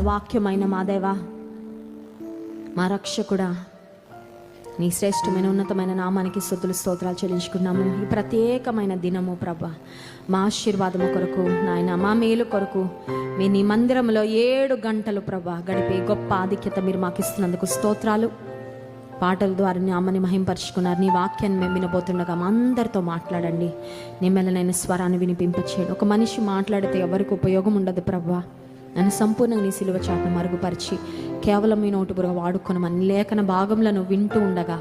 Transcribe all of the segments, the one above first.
వాక్యమైన మా దేవా, మా రక్షకుడా, నీ శ్రేష్టమైన ఉన్నతమైన నామానికి స్తుతులు స్తోత్రాలు చెల్లించుకున్నాము. ఈ ప్రత్యేకమైన దినము ప్రభా, మా ఆశీర్వాదము కొరకు నాయన, మా మేలు కొరకు మీ నీ మందిరంలో 7 గంటలు ప్రభా గడిపే గొప్ప ఆధిక్యత మీరు మాకు ఇస్తున్నందుకు స్తోత్రాలు. పాటల ద్వారా నీ అమ్మని మహింపరుచుకున్నారు. నీ వాక్యాన్ని మేము వినబోతుండగా మా అందరితో మాట్లాడండి. నీ మెల్లనైన స్వరాన్ని వినిపింపచేయండి. ఒక మనిషి మాట్లాడితే ఎవరికి ఉపయోగం ఉండదు ప్రభా. నన్ను సంపూర్ణంగా నీ సిలువ చాటును మరుగుపరిచి కేవలం మీ నోటుబురుగా వాడుకొనమని లేఖన భాగంలో వింటూ ఉండగా,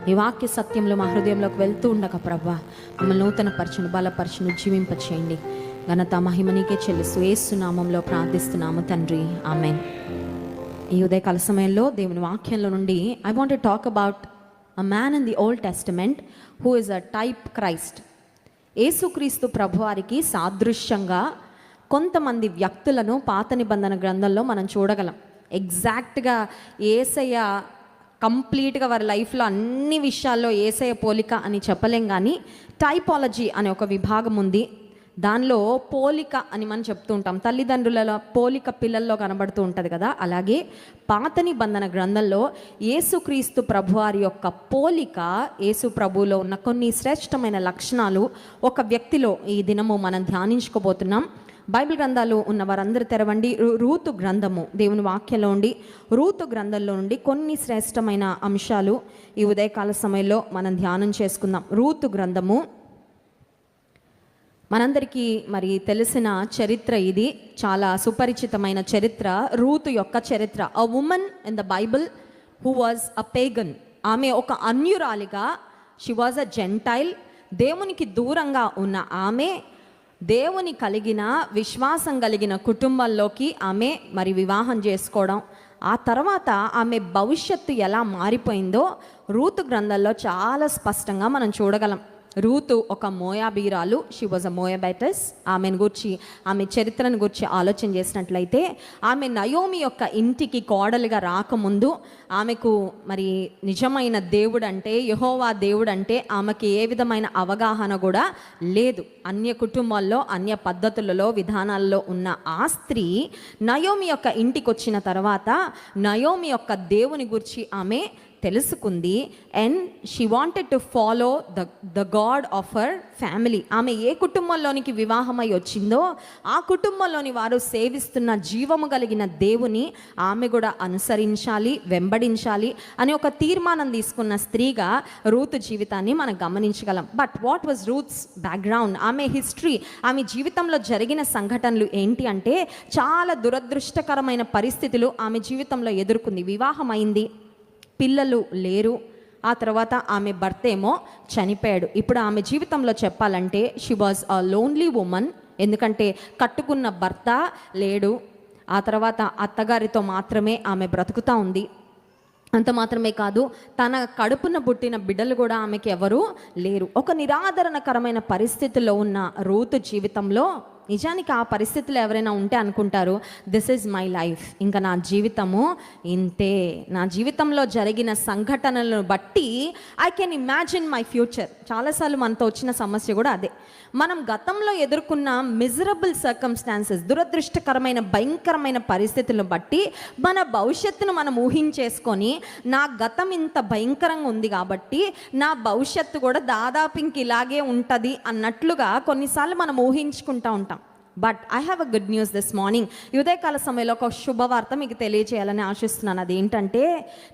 నీ వాక్య సత్యంలో మా హృదయంలోకి వెళ్తూ ఉండగా ప్రభా, మమ్మల్ని నూతన పరచును, బలపరచును, జీవింపచేయండి. ఘనత మహిమ నీకే చెల్లిస్తూ యేసు నామంలో ప్రార్థిస్తున్నాము తండ్రి, ఆమేన్. ఈ ఉదయకాల సమయంలో దేవుని వాక్యంలో నుండి I want to talk about a man in the old testament who is a type Christ. యేసుక్రీస్తు ప్రభువారికి సాదృశ్యంగా కొంతమంది వ్యక్తులను పాత నిబంధన గ్రంథంలో మనం చూడగలం. ఎగ్జాక్ట్గా యేసయ్య కంప్లీట్గా వారి లైఫ్లో అన్ని విషయాల్లో యేసయ్య పోలిక అని చెప్పలేం, కానీ టైపాలజీ అనే ఒక విభాగం ఉంది. దానిలో పోలిక అని మనం చెప్తూ ఉంటాం. తల్లిదండ్రుల పోలిక పిల్లల్లో కనబడుతూ ఉంటుంది కదా, అలాగే పాత నిబంధన గ్రంథంలో యేసుక్రీస్తు ప్రభువారి యొక్క పోలిక, యేసు ప్రభువులో ఉన్న కొన్ని శ్రేష్టమైన లక్షణాలు ఒక వ్యక్తిలో ఈ దినము మనం ధ్యానించుకోబోతున్నాం. బైబిల్ గ్రంథాలు ఉన్న వారందరూ తెరవండి. రూతు గ్రంథము, దేవుని వాక్యంలో ఉండి రూతు గ్రంథంలో నుండి కొన్ని శ్రేష్టమైన అంశాలు ఈ ఉదయకాల సమయంలో మనం ధ్యానం చేసుకుందాం. రూతు గ్రంథము మనందరికీ మరి తెలిసిన చరిత్ర, ఇది చాలా సుపరిచితమైన చరిత్ర. రూతు యొక్క చరిత్ర. A woman in the Bible who was a pagan. ఆమె ఒక అన్యురాలిగా, షీ వాజ్ అ జెంటైల్. దేవునికి దూరంగా ఉన్న ఆమె దేవుని కలిగిన, విశ్వాసం కలిగిన కుటుంబంలోకి ఆమె మరి వివాహం చేసుకోవడం, ఆ తర్వాత ఆమె భవిష్యత్తు ఎలా మారిపోయిందో రూతు గ్రంథంలో చాలా స్పష్టంగా మనం చూడగలం. రూతు ఒక మోయాబీరాలు, షీ వాజ్ అ మోయాబైటస్. ఆమెను గురించి, ఆమె చరిత్రను గురించి ఆలోచన చేసినట్లయితే, ఆమె నయోమి యొక్క ఇంటికి కోడలుగా రాకముందు ఆమెకు మరి నిజమైన దేవుడు అంటే, యెహోవా దేవుడు అంటే ఆమెకి ఏ విధమైన అవగాహన కూడా లేదు. అన్య కుటుంబాల్లో, అన్య పద్ధతులలో, విధానాల్లో ఉన్న ఆ స్త్రీ నయోమి యొక్క ఇంటికి వచ్చిన తర్వాత నయోమి యొక్క దేవుని గురించి ఆమె తెలుసుకుంది. And she wanted to follow the God of her family. ఆమె ఏ కుటుంబంలోనికి వివాహమై వచ్చిందో ఆ కుటుంబంలోని వారు సేవిస్తున్న జీవము కలిగిన దేవుని ఆమె కూడా అనుసరించాలి, వెంబడించాలి అని ఒక తీర్మానం తీసుకున్న స్త్రీగా రూతు జీవితాన్ని మనం గమనించగలం. But what was Ruth's background? ఆమె హిస్టరీ, ఆమె జీవితంలో జరిగిన సంఘటనలు ఏంటి అంటే, చాలా దురదృష్టకరమైన పరిస్థితులు ఆమె జీవితంలో ఎదుర్కొంది. వివాహం అయింది, పిల్లలు లేరు, ఆ తర్వాత ఆమె భర్త ఏమో చనిపోయాడు. ఇప్పుడు ఆమె జీవితంలో చెప్పాలంటే she was a lonely woman. ఎందుకంటే కట్టుకున్న భర్త లేడు, ఆ తర్వాత అత్తగారితో మాత్రమే ఆమె బ్రతుకుతూ ఉంది. అంత మాత్రమే కాదు, తన కడుపున పుట్టిన బిడ్డలు కూడా ఆమెకి ఎవరు లేరు. ఒక నిరాదరణకరమైన పరిస్థితిలో ఉన్న రూతు జీవితంలో నిజానికి ఆ పరిస్థితులు ఎవరైనా ఉంటే అనుకుంటారు, దిస్ ఈజ్ మై లైఫ్, ఇంకా నా జీవితము ఇంతే. నా జీవితంలో జరిగిన సంఘటనలను బట్టి I can imagine my future. చాలాసార్లు మనతో వచ్చిన సమస్య కూడా అదే. మనం గతంలో ఎదుర్కొన్న మిజరబుల్ సర్కమ్స్టాన్సెస్, దురదృష్టకరమైన భయంకరమైన పరిస్థితులను బట్టి మన భవిష్యత్తును మనం ఊహించేసుకొని, నా గతం ఇంత భయంకరంగా ఉంది కాబట్టి నా భవిష్యత్తు కూడా దాదాపు ఇంక ఇలాగే ఉంటుంది అన్నట్లుగా కొన్నిసార్లు మనం ఊహించుకుంటూ ఉంటాం. But I have a good news this morning. ఉదయకాల సమయంలో ఒక శుభవార్త మీకు తెలియజేయాలని ఆశిస్తున్నాను. అదేంటంటే,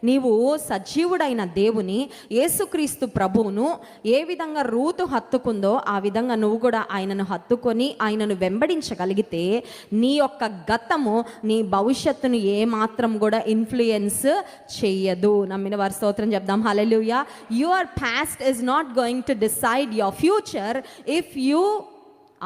నీవు సజీవుడైన దేవుని, యేసుక్రీస్తు ప్రభువును ఏ విధంగా రూతు హత్తుకుందో ఆ విధంగా నువ్వు కూడా ఆయనను హత్తుకొని ఆయనను వెంబడించగలిగితే నీ యొక్క గతము నీ భవిష్యత్తును ఏమాత్రం కూడా ఇన్ఫ్లుయెన్స్ చెయ్యదు. నమ్మిన వారి స్తోత్రం చెప్దాం. Hallelujah. Your past is not going to decide your future if you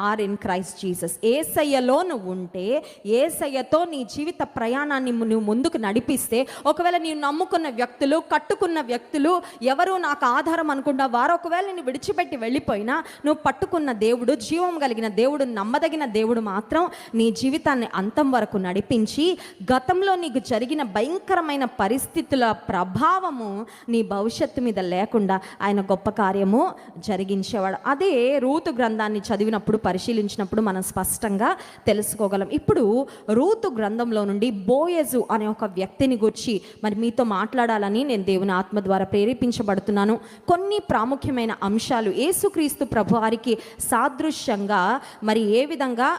are in Christ Jesus. యేసయ్యలో నువ్వు ఉంటే, యేసయ్యతో నీ జీవిత ప్రయాణాన్ని నువ్వు ముందుకు నడిపిస్తే, ఒకవేళ నీవు నమ్ముకున్న వ్యక్తులు, కట్టుకున్న వ్యక్తులు ఎవరు నాకు ఆధారం అనుకుంటా వారు ఒకవేళ నేను విడిచిపెట్టి వెళ్ళిపోయినా, నువ్వు పట్టుకున్న దేవుడు, జీవం కలిగిన దేవుడు, నమ్మదగిన దేవుడు మాత్రం నీ జీవితాన్ని అంతం వరకు నడిపించి గతంలో నీకు జరిగిన భయంకరమైన పరిస్థితుల ప్రభావము నీ భవిష్యత్తు మీద లేకుండా ఆయన గొప్ప కార్యము జరిగించేవాడు. అదే రూతు గ్రంథాన్ని చదివినప్పుడు పరిశీలించినప్పుడు మనం స్పష్టంగా తెలుసుకోగలం. ఇప్పుడు రూతు గ్రంథంలో నుండి బోయజు అనే ఒక వ్యక్తిని గురించి మరి మీతో మాట్లాడాలని నేను దేవుని ఆత్మ ద్వారా ప్రేరేపించబడుతున్నాను. కొన్ని ప్రాముఖ్యమైన అంశాలు యేసుక్రీస్తు ప్రభువారికి సాదృశ్యంగా మరి ఏ విధంగా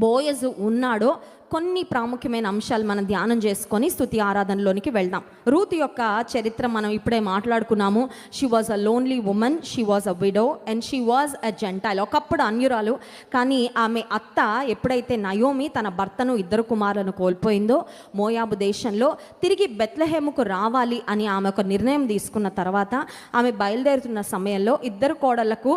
బోయజు ఉన్నాడో కొన్ని ప్రాముఖ్యమైన అంశాలు మనం ధ్యానం చేసుకొని స్తుతి ఆరాధనలోనికి వెళ్దాం. రూత్ యొక్క చరిత్ర మనం ఇప్పుడే మాట్లాడుకున్నాము. She was a lonely women, she was a widow and she was a gentile. ఒకప్పుడు అన్యురాలు, కానీ ఆమె అత్త ఎప్పుడైతే నయోమి తన భర్తను 2 కుమారులను కోల్పోయిందో మోయాబు దేశంలో తిరిగి బెత్లెహేముకు రావాలి అని ఆమె ఒక నిర్ణయం తీసుకున్న తర్వాత ఆమె బయలుదేరుతున్న సమయంలో 2 కోడళ్లకు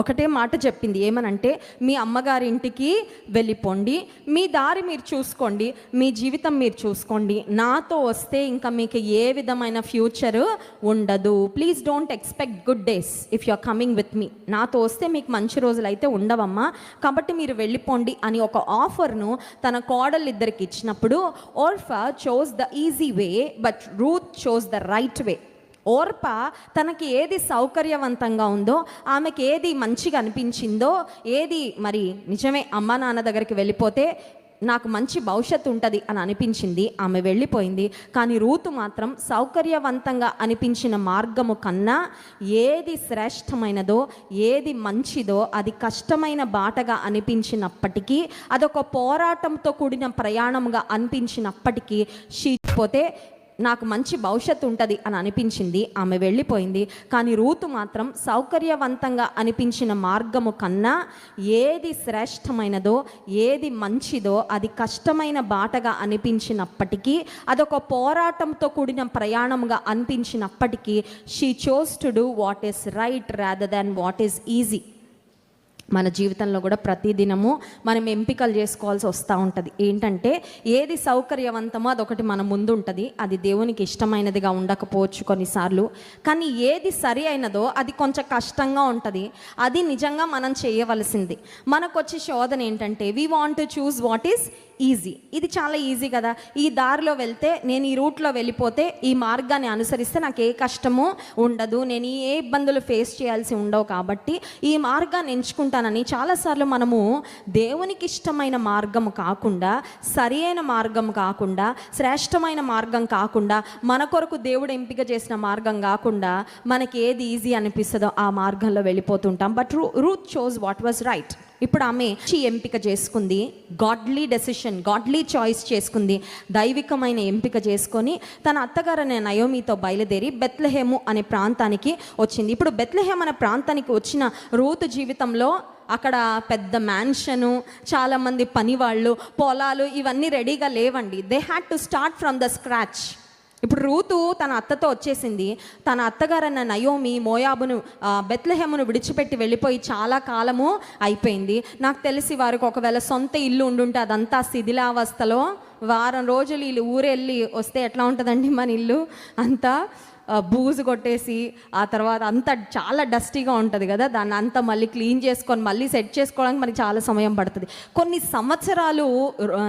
ఒకటే మాట చెప్పింది. ఏమనంటే, మీ అమ్మగారి ఇంటికి వెళ్ళిపోండి, మీ దారి మీరు చూసుకోండి, మీ జీవితం మీరు చూసుకోండి, నాతో వస్తే ఇంకా మీకు ఏ విధమైన ఫ్యూచర్ ఉండదు. Please don't expect good days if you are coming with me. నాతో వస్తే మీకు మంచి రోజులు అయితే ఉండవమ్మా, కాబట్టి మీరు వెళ్ళిపోండి అని ఒక ఆఫర్ను తన కోడళ్ళిద్దరికి ఇచ్చినప్పుడు Orpah chose the easy way but Ruth chose the right way. Orpah తనకి ఏది సౌకర్యవంతంగా ఉందో, ఆమెకి ఏది మంచిగా అనిపించిందో, ఏది మరి నిజమే అమ్మా నాన్న దగ్గరికి వెళ్ళిపోతే నాకు మంచి భవిష్యత్తు ఉంటుంది అని అనిపించింది, ఆమె వెళ్ళిపోయింది. కానీ రూతు మాత్రం సౌకర్యవంతంగా అనిపించిన మార్గము కన్నా ఏది శ్రేష్టమైనదో, ఏది మంచిదో, అది కష్టమైన బాటగా అనిపించినప్పటికీ, అదొక పోరాటంతో కూడిన ప్రయాణంగా అనిపించినప్పటికీ పోతే నాకు మంచి భవిష్యత్తు ఉంటుంది అని అనిపించింది, ఆమె వెళ్ళిపోయింది. కానీ రూతు మాత్రం సౌకర్యవంతంగా అనిపించిన మార్గము కన్నా ఏది శ్రేష్టమైనదో, ఏది మంచిదో, అది కష్టమైన బాటగా అనిపించినప్పటికీ, అదొక పోరాటంతో కూడిన ప్రయాణంగా అనిపించినప్పటికీ she chose to do what is right rather than what is easy. మన జీవితంలో కూడా ప్రతిదినము మనం ఎంపికలు చేసుకోవాల్సి వస్తూ ఉంటుంది. ఏంటంటే, ఏది సౌకర్యవంతమో అదొకటి మన ముందు ఉంటుంది, అది దేవునికి ఇష్టమైనదిగా ఉండకపోవచ్చు కొన్నిసార్లు. కానీ ఏది సరి అయినదో అది కొంచెం కష్టంగా ఉంటుంది, అది నిజంగా మనం చేయవలసింది. మనకు వచ్చే శోధన ఏంటంటే, we want to choose what is easy. ఇది చాలా ఈజీ కదా, ఈ దారిలో వెళ్తే, నేను ఈ రూట్లో వెళ్ళిపోతే, ఈ మార్గాన్ని అనుసరిస్తే నాకు ఏ కష్టమో ఉండదు, నేను ఏ ఇబ్బందులు ఫేస్ చేయాల్సి ఉండవు, కాబట్టి ఈ మార్గాన్ని ఎంచుకుంటానని చాలాసార్లు మనము దేవునికి ఇష్టమైన మార్గం కాకుండా, సరి అయిన మార్గం కాకుండా, శ్రేష్టమైన మార్గం కాకుండా, మన కొరకు దేవుడు ఎంపిక చేసిన మార్గం కాకుండా మనకి ఏది ఈజీ అనిపిస్తుందో ఆ మార్గంలో వెళ్ళిపోతుంటాం. But Ruth chose what was right. ఇప్పుడు ఆమె ఎంపిక చేసుకుంది, గాడ్లీ డెసిషన్, గాడ్లీ చాయిస్ చేసుకుంది, దైవికమైన ఎంపిక చేసుకొని తన అత్తగారనే నయోమితో బయలుదేరి బెత్లెహేము అనే ప్రాంతానికి వచ్చింది. ఇప్పుడు బెత్లెహేమ్ అనే ప్రాంతానికి వచ్చిన రూతు జీవితంలో అక్కడ పెద్ద మ్యాన్షను, చాలామంది పనివాళ్ళు, పొలాలు ఇవన్నీ రెడీగా లేవండి. They had to start from the scratch. ఇప్పుడు రూతు తన అత్తతో వచ్చేసింది. తన అత్తగారన్న నయోమి మోయాబును, బెత్లెహేమును విడిచిపెట్టి వెళ్ళిపోయి చాలా కాలము అయిపోయింది. నాకు తెలిసి వారికి ఒకవేళ సొంత ఇల్లు ఉండుంటే అదంతా శిథిలావస్థలో, వారం రోజులు వీళ్ళు ఊరెళ్ళి వస్తే ఎట్లా ఉంటుందండి మన ఇల్లు, అంతా బూజు కొట్టేసి ఆ తర్వాత అంతా చాలా డస్టీగా ఉంటుంది కదా, దాన్ని అంతా మళ్ళీ క్లీన్ చేసుకొని మళ్ళీ సెట్ చేసుకోవడానికి మనకి చాలా సమయం పడుతుంది. కొన్ని సంవత్సరాలు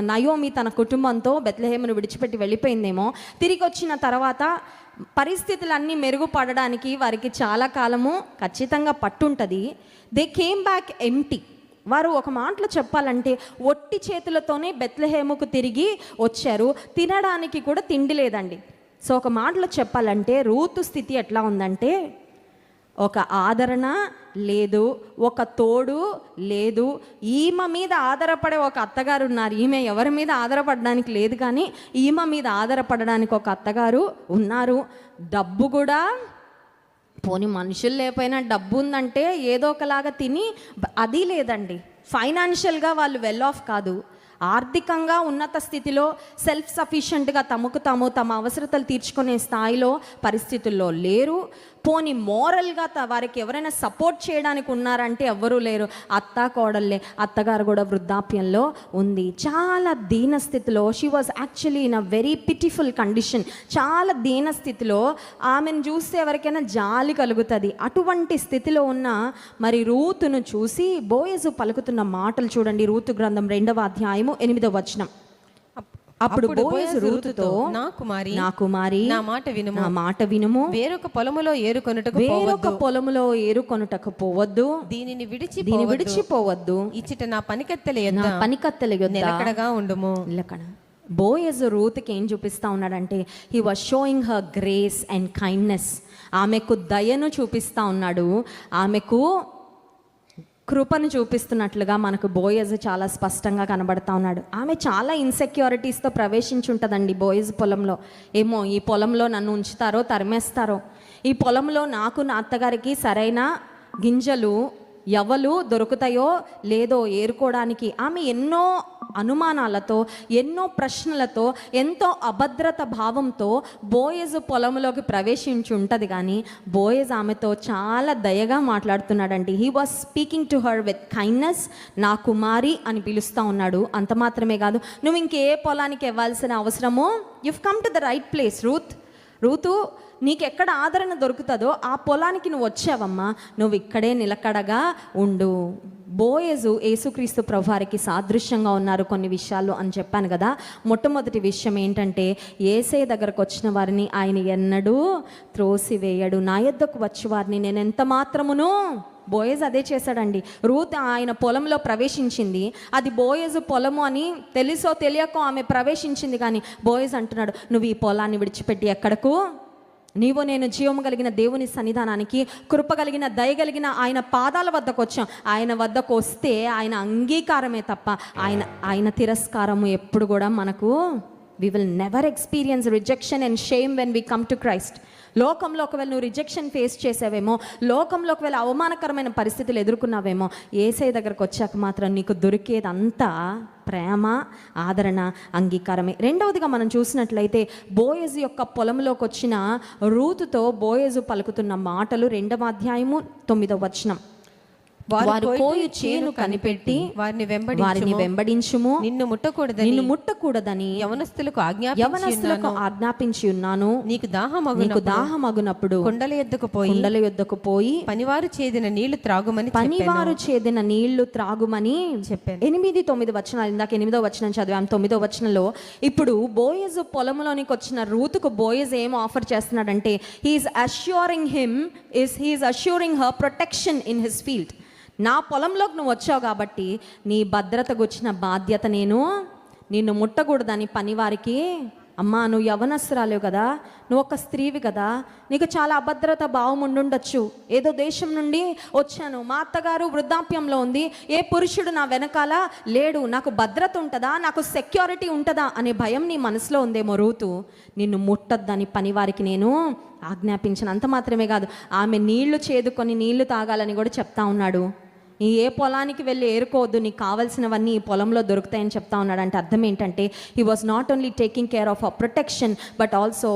నయోమి తన కుటుంబంతో బెత్లెహేమును విడిచిపెట్టి వెళ్ళిపోయిందేమో. తిరిగి వచ్చిన తర్వాత పరిస్థితులన్నీ మెరుగుపడడానికి వారికి చాలా కాలము ఖచ్చితంగా పట్టుంటుంది. They came back empty. వారు ఒక మాటలో చెప్పాలంటే ఒట్టి చేతులతోనే బెత్లెహేముకు తిరిగి వచ్చారు. తినడానికి కూడా తిండి లేదండి. సో ఒక మాటలో చెప్పాలంటే రూతు స్థితి ఎట్లా ఉందంటే, ఒక ఆదరణ లేదు, ఒక తోడు లేదు. ఈమె మీద ఆధారపడే ఒక అత్తగారు ఉన్నారు. ఈమె ఎవరి మీద ఆధారపడడానికి లేదు, కానీ ఈమె మీద ఆధారపడడానికి ఒక అత్తగారు ఉన్నారు. డబ్బు కూడా, పోనీ మనుషులు లేకపోయినా డబ్బు ఉందంటే ఏదో ఒకలాగా తిని, అది లేదండి. ఫైనాన్షియల్గా వాళ్ళు వెల్ ఆఫ్ కాదు, ఆర్థికంగా ఉన్నత స్థితిలో సెల్ఫ్ సఫిషియెంట్గా తమకు తాము తమ అవసరతలు తీర్చుకునే స్థాయిలో పరిస్థితుల్లో లేరు. పోనీ మోరల్గా వారికి ఎవరైనా సపోర్ట్ చేయడానికి ఉన్నారంటే ఎవ్వరూ లేరు. అత్త కోడళ్ళే. అత్తగారు కూడా వృద్ధాప్యంలో ఉంది. చాలా దీన స్థితిలో, she was actually in a very pitiful condition. చాలా దీన స్థితిలో, ఆమెను చూస్తే ఎవరికైనా జాలి కలుగుతుంది. అటువంటి స్థితిలో ఉన్న మరి రూతును చూసి బోయజు పలుకుతున్న మాటలు చూడండి. రూతు గ్రంథం 2వ అధ్యాయము 8వ వచనం. అప్పుడు బోయజు రూతుతో, నా కుమారి, నా కుమారి, నా మాట వినుము, నా మాట వినుము, వేరొక పొలములో ఏరుకొనుటకు వేరొక పొలములో ఏరుకొనుటకు పోవద్దు, దీనిని విడిచిపోవద్దు, ఇచ్చట నా పనికత్తెల యొద్ద, నా పనికత్తెల యొద్ద నిలకడగా ఉండుము. నిలకడ. బోయజు రూతుకి ఏం చూపిస్తా ఉన్నాడంటే, he was sowing her grace and kindness. ఆమెకు దయను చూపిస్తా ఉన్నాడు, ఆమెకు కృపను చూపిస్తున్నట్లుగా మనకు బోయజ్ చాలా స్పష్టంగా కనబడతా ఉన్నాడు. ఆమె చాలా ఇన్సెక్యూరిటీస్తో ప్రవేశించి ఉంటుందండి బోయజ్ పొలంలో. ఏమో ఈ పొలంలో నన్ను ఉంచుతారో తరిమేస్తారో, ఈ పొలంలో నాకు నా అత్తగారికి సరైన గింజలు ఎవలు దొరుకుతాయో లేదో ఏరుకోవడానికి ఆమె ఎన్నో అనుమానాలతో, ఎన్నో ప్రశ్నలతో, ఎంతో అభద్రత భావంతో బోయజు పొలంలోకి ప్రవేశించి ఉంటుంది. కానీ బోయజ్ ఆమెతో చాలా దయగా మాట్లాడుతున్నాడండి. He was speaking to her with kindness. నా కుమారి అని పిలుస్తూ ఉన్నాడు. అంత మాత్రమే కాదు, నువ్వు ఇంకే పొలానికి ఇవ్వాల్సిన అవసరము, you've come to the right place Ruth, నీకెక్కడ ఆదరణ దొరుకుతుందో ఆ పొలానికి నువ్వు వచ్చావమ్మా, నువ్వు ఇక్కడే నిలకడగా ఉండు. బోయజు యేసుక్రీస్తు ప్రభువారికి సాదృశ్యంగా ఉన్నారు కొన్ని విషయాలు అని చెప్పాను కదా. మొట్టమొదటి విషయం ఏంటంటే, యేసయ్య దగ్గరకు వచ్చిన వారిని ఆయన ఎన్నడూ త్రోసివేయడు. నా యొద్దకు వచ్చి వారిని నేను ఎంత మాత్రమును, బోయజ్ అదే చేశాడండి. రూత్ ఆయన పొలంలో ప్రవేశించింది, అది బోయజు పొలము అని తెలుసో తెలియకో ఆమె ప్రవేశించింది. కానీ బోయజ్ అంటున్నాడు, నువ్వు ఈ పొలాన్ని విడిచిపెట్టి ఎక్కడకు, నీవు నేను జీవము కలిగిన దేవుని సన్నిధానానికి, కృప కలిగిన దయగలిగిన ఆయన పాదాల వద్దకు వచ్చాం. ఆయన వద్దకు వస్తే ఆయన అంగీకారమే తప్ప ఆయన తిరస్కారము ఎప్పుడు కూడా మనకు, we will never experience rejection and shame when we come to Christ. లోకంలో ఒకవేళ నువ్వు రిజెక్షన్ ఫేస్ చేసావేమో, లోకంలో ఒకవేళ అవమానకరమైన పరిస్థితులు ఎదుర్కొన్నావేమో, యేసయ్య దగ్గరకు వచ్చాక మాత్రం నీకు దొరికేదంతా ప్రేమ, ఆదరణ, అంగీకారమే. రెండవదిగా మనం చూసినట్లయితే, బోయజు యొక్క పొలంలోకి వచ్చిన రూతుతో బోయజు పలుకుతున్న మాటలు 2వ అధ్యాయము 9వ వచనం. వారు కోయు చేను కనిపెట్టి వారిని వెంబడించుము, నిన్ను ముట్టకూడదని యవనస్తులకు ఆజ్ఞాపించి ఉన్నాను. నీకు దాహమగునప్పుడు కొండల యొద్దకు పోయి పనివారు చేదిన నీళ్లు త్రాగుమని చెప్పాను. 8-9 వచనాలు, ఇందాక 8వ వచనం చదివాం. 9వ వచనంలో ఇప్పుడు బోయజు పొలంలోనికి వచ్చిన రూతుకు బోయజ్ ఏం ఆఫర్ చేస్తున్నాడంటే, he's assuring her protection in his field. నా పొలంలోకి నువ్వు వచ్చావు కాబట్టి నీ భద్రతకు వచ్చిన బాధ్యత నిన్ను ముట్టకూడదని పనివారికి, అమ్మా నువ్వు యవనస్తురాలేవు కదా, నువ్వు ఒక స్త్రీవి కదా, నీకు చాలా అభద్రత భావం ఉండుండొచ్చు. ఏదో దేశం నుండి వచ్చాను, మా అత్తగారు వృద్ధాప్యంలో ఉంది, ఏ పురుషుడు నా వెనకాల లేడు, నాకు భద్రత ఉంటుందా, నాకు సెక్యూరిటీ ఉంటుందా అనే భయం నీ మనసులో ఉందేమో. రూతు, నిన్ను ముట్టద్దని పనివారికి నేను ఆజ్ఞాపించను. అంత మాత్రమే కాదు, ఆమె నీళ్లు చేదుకొని నీళ్లు తాగాలని కూడా చెప్తా ఉన్నాడు. ఏ పొలానికి వెళ్ళి ఏరుకోవద్దు, నీకు కావాల్సినవన్నీ ఈ పొలంలో దొరుకుతాయని చెప్తా ఉన్నాడు. అంటే అర్థం ఏంటంటే, he was not only taking care of a protection but also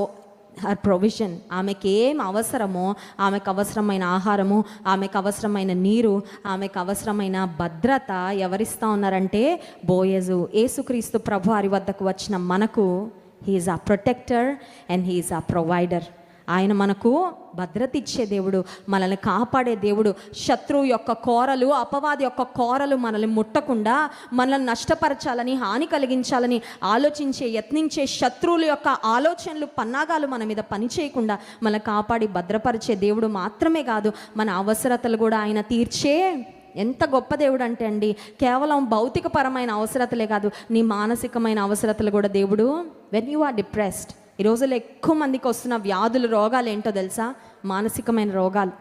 her provision. ఆమెకి ఏం అవసరమో, ఆమెకు అవసరమైన ఆహారము, ఆమెకు అవసరమైన నీరు, ఆమెకు అవసరమైన భద్రత ఎవరిస్తూ ఉన్నారంటే బోయజు. యేసుక్రీస్తు ప్రభువారి వద్దకు వచ్చిన మనకు హీఈస్ ఆ ప్రొటెక్టర్ అండ్ హీఈస్ ఆ ప్రొవైడర్. ఆయన మనకు భద్రత ఇచ్చే దేవుడు, మనల్ని కాపాడే దేవుడు. శత్రువు యొక్క కోరలు, అపవాది యొక్క కోరలు మనల్ని ముట్టకుండా, మనల్ని నష్టపరచాలని, హాని కలిగించాలని యత్నించే శత్రువుల యొక్క ఆలోచనలు, పన్నాగాలు మన మీద పనిచేయకుండా మనల్ని కాపాడి భద్రపరిచే దేవుడు మాత్రమే కాదు, మన అవసరతలు కూడా ఆయన తీర్చే ఎంత గొప్ప దేవుడు అంటే అండి, కేవలం భౌతికపరమైన అవసరతలే కాదు, నీ మానసికమైన అవసరతలు కూడా దేవుడు. వెన్ యు ఆర్ డిప్రెస్డ్, ఈ రోజుల్లో ఎక్కువ మందికి వస్తున్న వ్యాధులు, రోగాలు ఏంటో తెలుసా? మానసికమైన రోగాలు.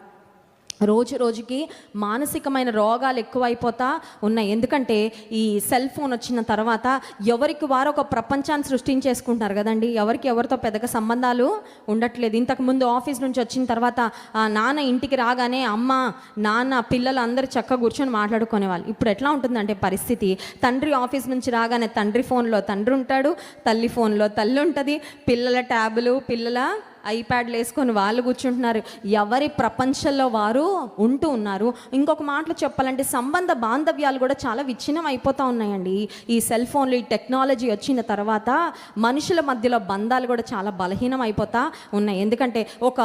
రోజు రోజుకి మానసికమైన రోగాలు ఎక్కువైపోతా ఉన్నాయి. ఎందుకంటే ఈ సెల్ ఫోన్ వచ్చిన తర్వాత ఎవరికి వారు ఒక ప్రపంచాన్ని సృష్టించేసుకుంటున్నారు కదండి. ఎవరికి ఎవరితో పెద్దగా సంబంధాలు ఉండట్లేదు. ఇంతకుముందు ఆఫీస్ నుంచి వచ్చిన తర్వాత నాన్న ఇంటికి రాగానే అమ్మ, నాన్న, పిల్లలు అందరూ చక్కగా కూర్చొని మాట్లాడుకునేవాళ్ళు. ఇప్పుడు ఎట్లా ఉంటుందంటే పరిస్థితి, తండ్రి ఆఫీస్ నుంచి రాగానే తండ్రి ఫోన్లో తండ్రి ఉంటాడు, తల్లి ఫోన్లో తల్లి ఉంటుంది, పిల్లల ట్యాబులు, పిల్లల ఐప్యాడ్లు వేసుకొని వాళ్ళు కూర్చుంటున్నారు. ఎవరి ప్రపంచంలో వారు ఉంటూ ఉన్నారు. ఇంకొక మాటలో చెప్పాలంటే సంబంధ బాంధవ్యాలు కూడా చాలా విచ్ఛిన్నం అయిపోతూ ఉన్నాయండి. ఈ సెల్ ఫోన్లు, ఈ టెక్నాలజీ వచ్చిన తర్వాత మనుషుల మధ్యలో బంధాలు కూడా చాలా బలహీనం అయిపోతా ఉన్నాయి. ఎందుకంటే ఒక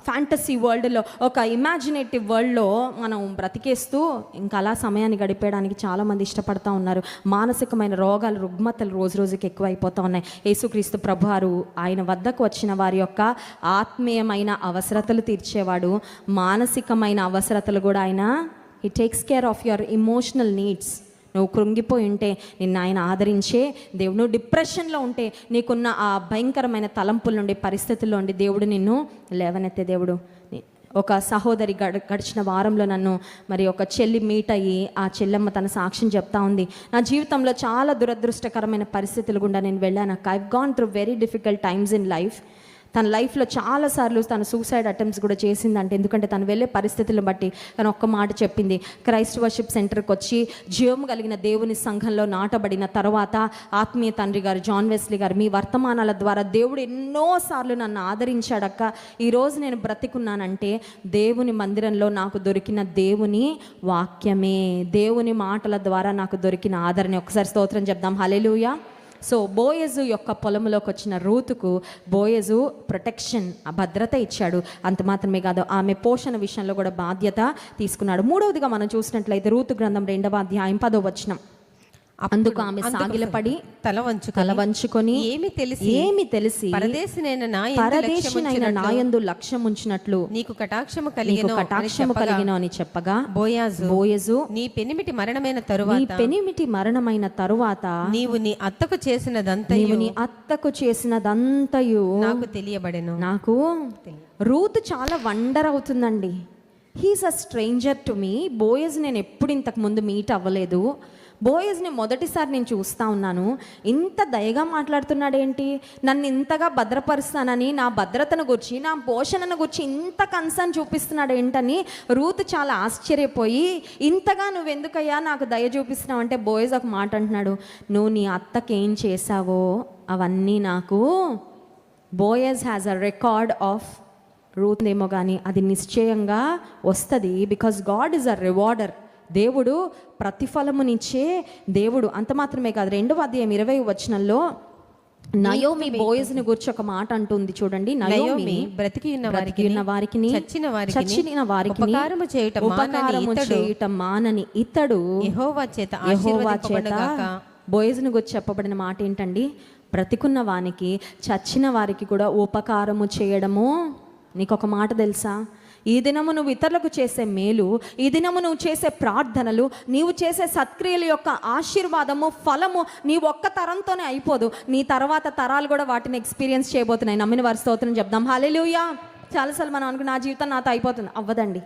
ఫ్యాంటసీ వరల్డ్లో, ఒక ఇమాజినేటివ్ వరల్డ్లో మనం బ్రతికేస్తూ ఇంకా అలా సమయాన్ని గడిపేయడానికి చాలామంది ఇష్టపడతా ఉన్నారు. మానసికమైన రోగాలు, రుగ్మతలు రోజు రోజుకి ఎక్కువ అయిపోతూ ఉన్నాయి. యేసుక్రీస్తు ప్రభువారు ఆయన వద్దకు వచ్చిన వారి యొక్క ఆత్మీయమైన అవసరతలు తీర్చేవాడు. మానసికమైన అవసరతలు కూడా ఆయన he takes care of your emotional needs. నువ్వు కృంగిపోయి ఉంటే నిన్ను ఆయన ఆదరించే దేవుడు. నువ్వు డిప్రెషన్లో ఉంటే నీకున్న ఆ భయంకరమైన తలంపుల నుండి, పరిస్థితుల్లో ఉండి దేవుడు నిన్ను లేవనెత్తే దేవుడు. ఒక సహోదరి గడిచిన వారంలో నన్ను మరి ఒక చెల్లి మీట్ అయ్యి ఆ చెల్లెమ్మ తన సాక్ష్యం చెప్తా ఉంది. నా జీవితంలో చాలా దురదృష్టకరమైన పరిస్థితులు గుండా నేను వెళ్ళాను. I've gone through very difficult times in life. తన లైఫ్లో చాలాసార్లు తను సూసైడ్ అటెంప్ట్స్ కూడా చేసిందంటే, ఎందుకంటే తను వెళ్ళే పరిస్థితులను బట్టి తను ఒక్క మాట చెప్పింది. క్రైస్ట్ వర్షిప్ సెంటర్కి వచ్చి జీవం కలిగిన దేవుని సంఘంలో నాటబడిన తర్వాత ఆత్మీయ తండ్రి గారు జాన్ వెస్లీ గారు మీ వర్తమానాల ద్వారా దేవుడు ఎన్నోసార్లు నన్ను ఆదరించాడక్క. ఈరోజు నేను బ్రతికున్నానంటే దేవుని మందిరంలో నాకు దొరికిన దేవుని వాక్యమే, దేవుని మాటల ద్వారా నాకు దొరికిన ఆదరణ. ఒకసారి స్తోత్రం చెప్దాం, హల్లెలూయా. సో బోయజు యొక్క పొలంలోకి వచ్చిన రూతుకు బోయజు ప్రొటెక్షన్, ఆ భద్రత ఇచ్చాడు. అంత మాత్రమే కాదు, ఆమె పోషణ విషయంలో కూడా బాధ్యత తీసుకున్నాడు. మూడవదిగా మనం చూసినట్లయితే రూతు గ్రంథం 2వ అధ్యాయం 10వ వచనం. అందుకు ఆమె సాగిలపడి తల వంచుకొని ఏమి తెలిసి పరదేశినైన నాయందు లక్ష్యముంచినట్లు నీకు కటాక్షము కలిగిన అని చెప్పగా బోయజు నీ పెనిమిటి మరణమైన తరువాత నీవు నీ అత్తకు చేసినదంతయు నాకు తెలియబడెను. నాకు రూతు చాలా వండర్ అవుతుందండి. He's a stranger to me. Boaz నేను ఎప్పుడు ఇంతకు ముందు మీట్ అవ్వలేదు. బోయజ్ని మొదటిసారి నేను చూస్తూ ఉన్నాను. ఇంత దయగా మాట్లాడుతున్నాడేంటి, నన్ను ఇంతగా భద్రపరుస్తానని, నా భద్రతను గురించి, నా పోషణను గురించి ఇంత కన్సర్న్ చూపిస్తున్నాడు ఏంటని రూత్ చాలా ఆశ్చర్యపోయి, ఇంతగా నువ్వెందుకయ్యా నాకు దయ చూపిస్తున్నావు అంటే బోయజ్ ఒక మాట అంటున్నాడు, నువ్వు నీ అత్తకేం చేశావో అవన్నీ నాకు. Boaz has a record of Ruth ఏమో కానీ అది నిశ్చయంగా వస్తుంది. Because God is a rewarder. దేవుడు ప్రతిఫలమునిచ్చే దేవుడు. అంత మాత్రమే కాదు, 2వ అధ్యాయం 20వ వచనంలో నయోమి బోయజ్ని గురించి ఒక మాట అంటుంది చూడండి. నయోమి బ్రతికి ఉన్న వారికి చచ్చిన వారికి ఉపకారము చేయటం మానని ఇతడు యెహోవా చేత బోయజ్ని గురించి చెప్పబడిన మాట ఏంటండి, బ్రతికున్న వానికి చచ్చిన వారికి కూడా ఉపకారము చేయడము. నీకు ఒక మాట తెలుసా, ఈ దినము నువ్వు ఇతరులకు చేసే మేలు, ఈ దినము నువ్వు చేసే ప్రార్థనలు, నీవు చేసే సత్క్రియల యొక్క ఆశీర్వాదము, ఫలము నీ ఒక్క తరంతోనే అయిపోదు. నీ తర్వాత తరాలు కూడా వాటిని ఎక్స్పీరియన్స్ చేయబోతున్నాయి. నమ్మిన వారి స్తోత్రం చెప్దాం, హల్లెలూయా. చాలాసార్లు మనం అనుకున్న నా జీవితం నాతో అయిపోతుంది, అవ్వదండి.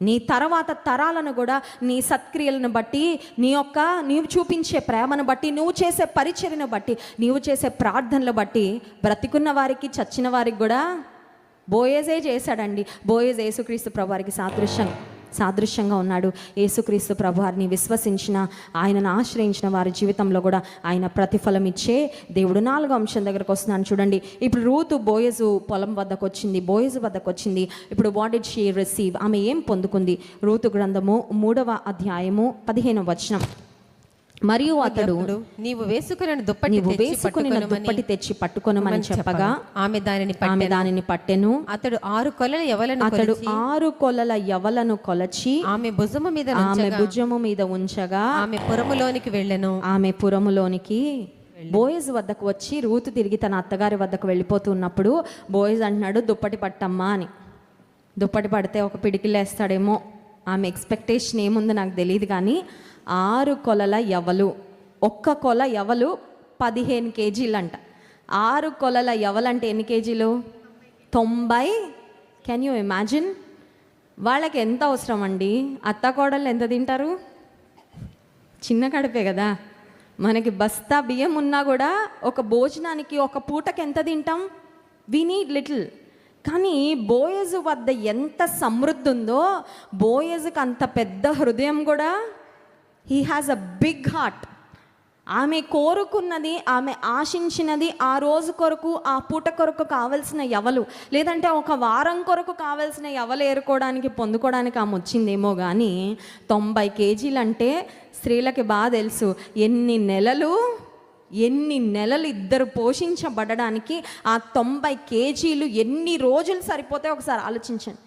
నీ తర్వాత తరాలను కూడా నీ సత్క్రియలను బట్టి, నీవు చూపించే ప్రేమను బట్టి, నువ్వు చేసే పరిచర్యను బట్టి, నీవు చేసే ప్రార్థనలు బట్టి బ్రతికున్న వారికి చచ్చిన వారికి కూడా బోయజే చేశాడండి. బోయజ్ యేసుక్రీస్తు ప్రభువారికి సాదృశ్యంగా ఉన్నాడు. యేసుక్రీస్తు ప్రభువారిని విశ్వసించిన, ఆయనను ఆశ్రయించిన వారి జీవితంలో కూడా ఆయన ప్రతిఫలం ఇచ్చే దేవుడు. 4వ అంశం దగ్గరకు వస్తున్నాను చూడండి. ఇప్పుడు రూతు బోయజు పొలం వద్దకు వచ్చింది. ఇప్పుడు వాట్ డిడ్ షీ రిసీవ్, ఆమె ఏం పొందుకుంది? రూతు గ్రంథము 3వ అధ్యాయము 15వ వచనం. మరియు అతడు నీవు వేసుకున్న దుప్పటి తెచ్చి పట్టుకొనమని చెప్పగా ఆమె దానిని పట్టెను. అతడు 6 కొలల యవలను కొలచి ఆమె భుజము మీద ఉంచగా ఆమె పురములోనికి బోయజ్ వద్దకు వచ్చి రూతు తిరిగి తన అత్తగారి వద్దకు వెళ్ళిపోతున్నప్పుడు బోయజ్ అంటున్నాడు, దుప్పటి పట్టమ్మా అని. దుప్పటి పడితే ఒక పిడికిలేస్తాడేమో, ఆమె ఎక్స్పెక్టేషన్ ఏముందో నాకు తెలియదు. కానీ 6 కొలల యవలు, ఒక్క కొల యవలు 15 కేజీలంట. 6 కొలల యవలంటే ఎన్ని కేజీలు? 90. Can you imagine? వాళ్ళకి ఎంత అవసరం అండి? అత్త కోడళ్ళు ఎంత తింటారు? చిన్న కడుపే కదా. మనకి బస్తా బియ్యం ఉన్నా కూడా ఒక భోజనానికి ఒక పూటకి ఎంత తింటాం? We need little. కానీ బోయజు వద్ద ఎంత సమృద్ధి ఉందో, బోయజుకి అంత పెద్ద హృదయం కూడా. He has a big heart. ఆమె కోరుకున్నది, ఆమె ఆశించినది ఆ రోజు కొరకు, ఆ పూట కొరకు కావలసిన యవలు, లేదంటే ఒక వారం కొరకు కావలసిన యవలు ఏరుకోవడానికి పొందుకోవడానికి ఆమె వచ్చిందేమో కానీ 90 కేజీలు అంటే స్త్రీలకి బాగా తెలుసు. ఎన్ని నెలలు ఇద్దరు పోషించబడడానికి ఆ 90 కేజీలు ఎన్ని రోజులు సరిపోతాయో ఒకసారి ఆలోచించండి.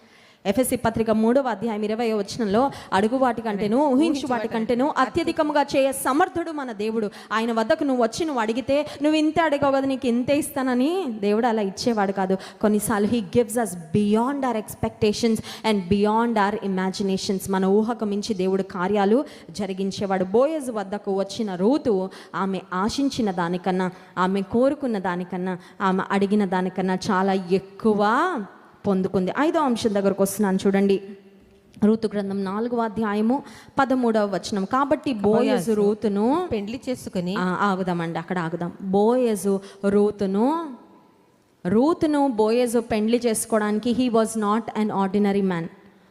ఎఫెసీ పత్రిక 3వ అధ్యాయం 20వ వచనంలో, అడుగు వాటి కంటేను ఊహించు వాటి కంటేను అత్యధికముగా చేయ సమర్థుడు మన దేవుడు. ఆయన వద్దకు నువ్వు వచ్చి నువ్వు అడిగితే నువ్వు ఇంతే అడిగావు కదా, నీకు ఇంతే ఇస్తానని దేవుడు అలా ఇచ్చేవాడు కాదు. కొన్నిసార్లు he gives us beyond our expectations and beyond our imaginations. మన ఊహకు మించి దేవుడు కార్యాలు జరిగించేవాడు. బోయజు వద్దకు వచ్చిన రూతు ఆమె ఆశించిన దానికన్నా, ఆమె కోరుకున్న దానికన్నా, ఆమె అడిగిన దానికన్నా చాలా ఎక్కువ పొందుకుంది. 5వ అంశం దగ్గరకు వస్తున్నాను చూడండి. రూతు గ్రంథం 4వ అధ్యాయము 13వ వచనం. కాబట్టి బోయజు రూతును పెండ్లి చేసుకుని ఆగుదామండి, అక్కడ ఆగుదాం. బోయజు రూతును బోయజు పెండ్లి చేసుకోవడానికి he was not an ordinary man.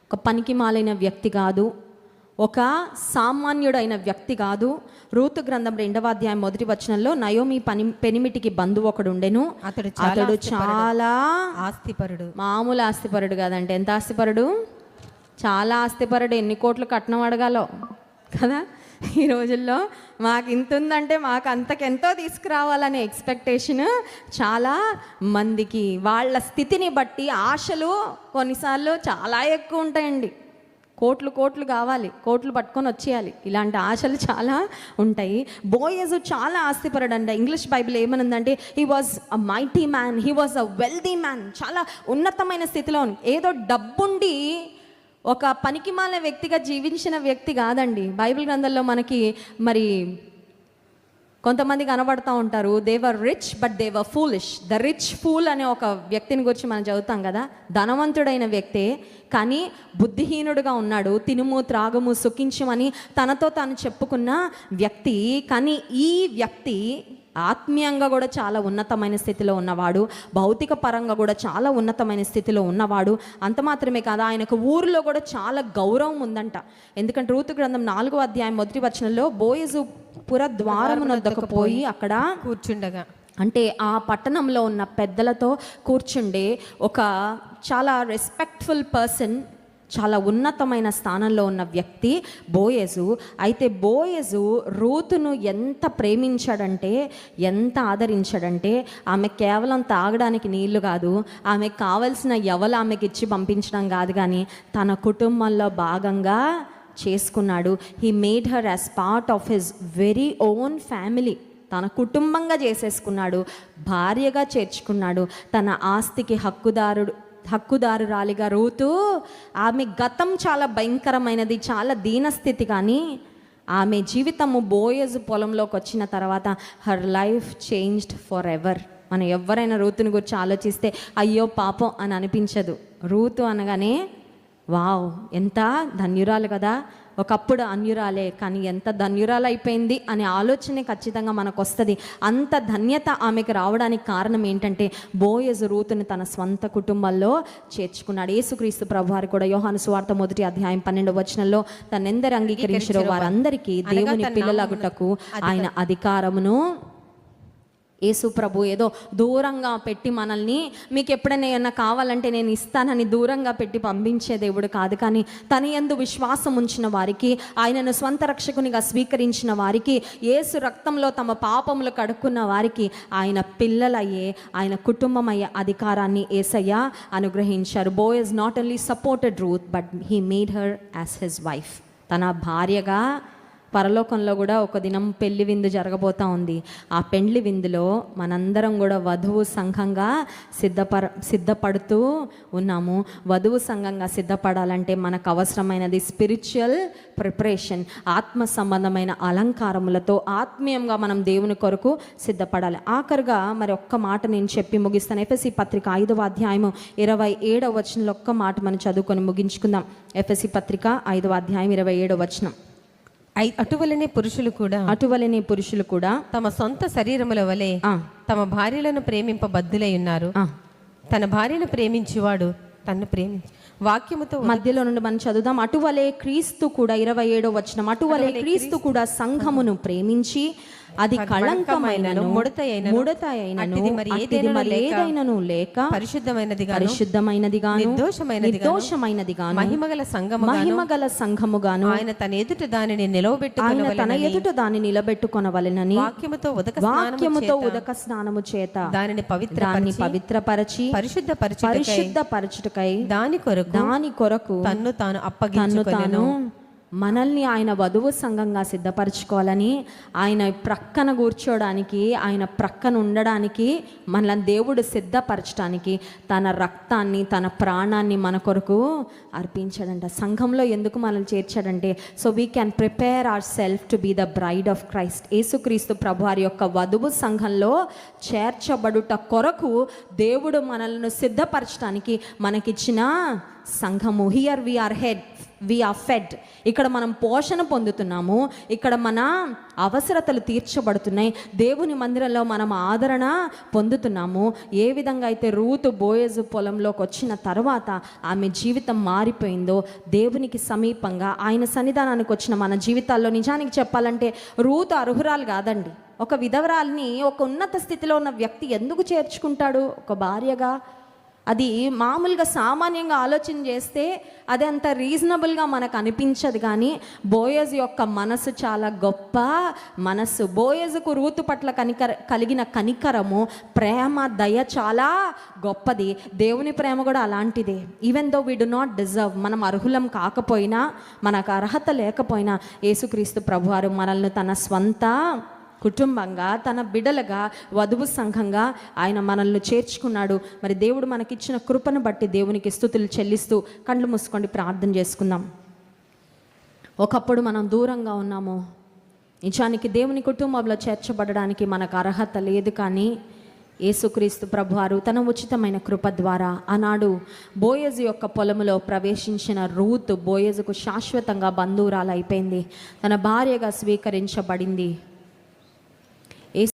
ఒక పనికి మాలిన వ్యక్తి కాదు, ఒక సామాన్యుడైన వ్యక్తి కాదు. రూతు గ్రంథం 2వ అధ్యాయం 1వ వచనంలో, నయోమి పెనిమిటికి బంధువు ఒకడు ఉండెను, అతడు చాలా ఆస్తిపరుడు. మామూలు ఆస్తిపరుడు కాదంటే ఎంత ఆస్తిపరుడు, చాలా ఆస్తిపరుడు. ఎన్ని కోట్లు కట్నం అడగాలో కదా ఈ రోజుల్లో. మాకు ఇంత ఉందంటే మాకు అంతకెంతో తీసుకురావాలనే ఎక్స్పెక్టేషన్ చాలా మందికి. వాళ్ళ స్థితిని బట్టి ఆశలు కొన్నిసార్లు చాలా ఎక్కువ ఉంటాయండి. కోట్లు కావాలి, కోట్లు పట్టుకొని వచ్చేయాలి, ఇలాంటి ఆశలు చాలా ఉంటాయి. బోయజు చాలా ఆస్తిపరుడు అంట. ఇంగ్లీష్ బైబిల్ ఏమనుందంటే, he was a mighty man, he was a wealthy man. చాలా ఉన్నతమైన స్థితిలో, ఏదో డబ్బుండి ఒక పనికిమాలిన వ్యక్తిగా జీవించిన వ్యక్తి కాదండి. బైబిల్ గ్రంథంలో మనకి మరి కొంతమంది కనబడుతూ ఉంటారు. They were rich but they were foolish. The rich fool అనే ఒక వ్యక్తిని గురించి మనం చదువుతాం కదా. ధనవంతుడైన వ్యక్తే కానీ బుద్ధిహీనుడుగా ఉన్నాడు. తినుము త్రాగము సుఖించమని తనతో తాను చెప్పుకున్న వ్యక్తి. కానీ ఈ వ్యక్తి ఆత్మీయంగా కూడా చాలా ఉన్నతమైన స్థితిలో ఉన్నవాడు, భౌతిక పరంగా కూడా చాలా ఉన్నతమైన స్థితిలో ఉన్నవాడు. అంత మాత్రమే కాదు, ఆయనకు ఊరిలో కూడా చాలా గౌరవం ఉందంట. ఎందుకంటే రూతు గ్రంథం 4వ అధ్యాయం 1వ వచనంలో, బోయజు పురద్వారమునొద్దకు పోయి అక్కడ కూర్చుండగా, అంటే ఆ పట్టణంలో ఉన్న పెద్దలతో కూర్చుండే ఒక చాలా రెస్పెక్ట్ఫుల్ పర్సన్, చాలా ఉన్నతమైన స్థానంలో ఉన్న వ్యక్తి బోయజు. అయితే బోయజు రూతును ఎంత ప్రేమించాడంటే, ఎంత ఆదరించాడంటే, ఆమె కేవలం తాగడానికి నీళ్లు కాదు, ఆమెకు కావలసిన యవలు ఆమెకి ఇచ్చి పంపించడం కాదు, కానీ తన కుటుంబంలో భాగంగా చేసుకున్నాడు. He made her as part of his very own family. తన కుటుంబంగా చేసేసుకున్నాడు, భార్యగా చేర్చుకున్నాడు. తన ఆస్తికి హక్కుదారురాలిగా రూతు. ఆమె గతం చాలా భయంకరమైనది, చాలా దీనస్థితి, కానీ ఆమె జీవితము బోయజు పొలంలోకి వచ్చిన తర్వాత her life changed for ever. మనం ఎవరైనా రూతుని గురించి ఆలోచిస్తే అయ్యో పాపం అని అనిపించదు. రూతు అనగానే వావ్ ఎంత ధన్యురాలు కదా, ఒకప్పుడు అన్యురాలే కానీ ఎంత ధన్యురాలు అయిపోయింది అనే ఆలోచనే ఖచ్చితంగా మనకు వస్తుంది. అంత ధన్యత ఆమెకు రావడానికి కారణం ఏంటంటే, బోయజు రూతుని తన స్వంత కుటుంబంలో చేర్చుకున్నాడు. యేసుక్రీస్తు ప్రభువారు కూడా యోహాను సువార్త 1వ అధ్యాయం 12వ వచనంలో, తనెందరు అంగీకరించారో వారందరికీ దేవుని పిల్లలగుటకు ఆయన అధికారమును. యేసు ప్రభు ఏదో దూరంగా పెట్టి మనల్ని, మీకు ఎప్పుడైనా ఏమన్నా కావాలంటే నేను ఇస్తానని దూరంగా పెట్టి పంపించే దేవుడు కాదు, కానీ తన యందు విశ్వాసం ఉంచిన వారికి, ఆయనను స్వంత రక్షకునిగా స్వీకరించిన వారికి, యేసు రక్తంలో తమ పాపములు కడుక్కున్న వారికి ఆయన పిల్లలయ్యే, ఆయన కుటుంబం అయ్యే అధికారాన్ని యేసయ్య అనుగ్రహించారు. Boaz not only supported Ruth but he made her as his wife. తన భార్యగా పరలోకంలో కూడా ఒక దినం పెళ్లి విందు జరగబోతూ ఉంది. ఆ పెళ్లి విందులో మనందరం కూడా వధువు సంఘంగా సిద్ధపడుతూ ఉన్నాము. వధువు సంఘంగా సిద్ధపడాలంటే మనకు అవసరమైనది స్పిరిచువల్ ప్రిపరేషన్. ఆత్మ సంబంధమైన అలంకారములతో ఆత్మీయంగా మనం దేవుని కొరకు సిద్ధపడాలి. ఆఖరుగా మరి ఒక్క మాట నేను చెప్పి ముగిస్తాను. ఎఫెసీ పత్రిక 5వ అధ్యాయము 27వ వచనంలో ఒక్క మాట మనం చదువుకొని ముగించుకుందాం. ఎఫెసీ పత్రిక 5వ అధ్యాయం 27వ వచనం. అటువలనే పురుషులు కూడా తమ సొంత శరీరముల వలె తమ భార్యలను ప్రేమింపబద్ధులై ఉన్నారు. తన భార్యను ప్రేమించువాడు తన్ను ప్రేమించి, వాక్యముతో మధ్యలో నుండి మనం చదువుదాం. అటువలే క్రీస్తు కూడా 27వ వచనం. అటువలే క్రీస్తు కూడా సంఘమును ప్రేమించి అది కళంకమైనను ముడత అట్టిది మరి ఏదైనను లేక పరిశుద్ధమైనదిగాను నిర్దోషమైనదిగాను మహిమగల సంఘముగాను ఆయన తన ఎదుట దానిని నిలబెట్టుకొనవలెనని వాక్యముతో ఉదక స్నానము చేత దానిని పవిత్రపరచి పరిశుద్ధపరచుటకై దాని కొరకు తన్ను తాను అప్పగించుకొనెను. మనల్ని ఆయన వధువు సంఘంగా సిద్ధపరచుకోవాలని, ఆయన ప్రక్కన కూర్చోడానికి, ఆయన ప్రక్కన ఉండడానికి, మనల్ని దేవుడు సిద్ధపరచడానికి తన రక్తాన్ని, తన ప్రాణాన్ని మన కొరకు అర్పించాడంట. సంఘంలో ఎందుకు మనల్ని చేర్చాడంటే so we can prepare our self to be the bride of Christ. యేసుక్రీస్తు ప్రభువారి యొక్క వధువు సంఘంలో చేర్చబడుట కొరకు దేవుడు మనల్ని సిద్ధపరచడానికి మనకిచ్చిన సంఘము. Here we are fed. ఇక్కడ మనం పోషణ పొందుతున్నాము, ఇక్కడ మన అవసరతలు తీర్చబడుతున్నాయి, దేవుని మందిరంలో మనం ఆదరణ పొందుతున్నాము. ఏ విధంగా అయితే రూతు బోయజు పొలంలోకి వచ్చిన తర్వాత ఆమె జీవితం మారిపోయిందో, దేవునికి సమీపంగా ఆయన సన్నిధానానికి వచ్చిన మన జీవితాల్లో నిజానికి చెప్పాలంటే రూతు అర్హురాలు కాదండి. ఒక విధవరాల్ని ఒక ఉన్నత స్థితిలో ఉన్న వ్యక్తి ఎందుకు చేర్చుకుంటాడు ఒక భార్యగా? అది మామూలుగా సామాన్యంగా ఆలోచన చేస్తే అది అంత రీజనబుల్గా మనకు అనిపించదు. కానీ బోయజు యొక్క మనసు చాలా గొప్ప మనస్సు. బోయజుకు రూతు పట్ల కలిగిన కనికరము, ప్రేమ, దయ చాలా గొప్పది. దేవుని ప్రేమ కూడా అలాంటిదే. Even though we do not deserve, మనం అర్హులం కాకపోయినా, మనకు అర్హత లేకపోయినా, యేసుక్రీస్తు ప్రభువారు మనల్ని తన స్వంత కుటుంబంగా, తన బిడలుగా, వధువు సంఘంగా ఆయన మనల్ని చేర్చుకున్నాడు. మరి దేవుడు మనకిచ్చిన కృపను బట్టి దేవునికి స్తుతులు చెల్లిస్తూ కళ్ళు మూసుకొని ప్రార్థన చేసుకుందాం. ఒకప్పుడు మనం దూరంగా ఉన్నాము, నిజానికి దేవుని కుటుంబంలో చేర్చబడడానికి మనకు అర్హత లేదు. కానీ యేసుక్రీస్తు ప్రభువారు తన ఉచితమైన కృప ద్వారా ఆనాడు బోయజు యొక్క పొలములో ప్రవేశించిన రూతు బోయజుకు శాశ్వతంగా బంధువురాలు అయిపోయింది, తన భార్యగా స్వీకరించబడింది.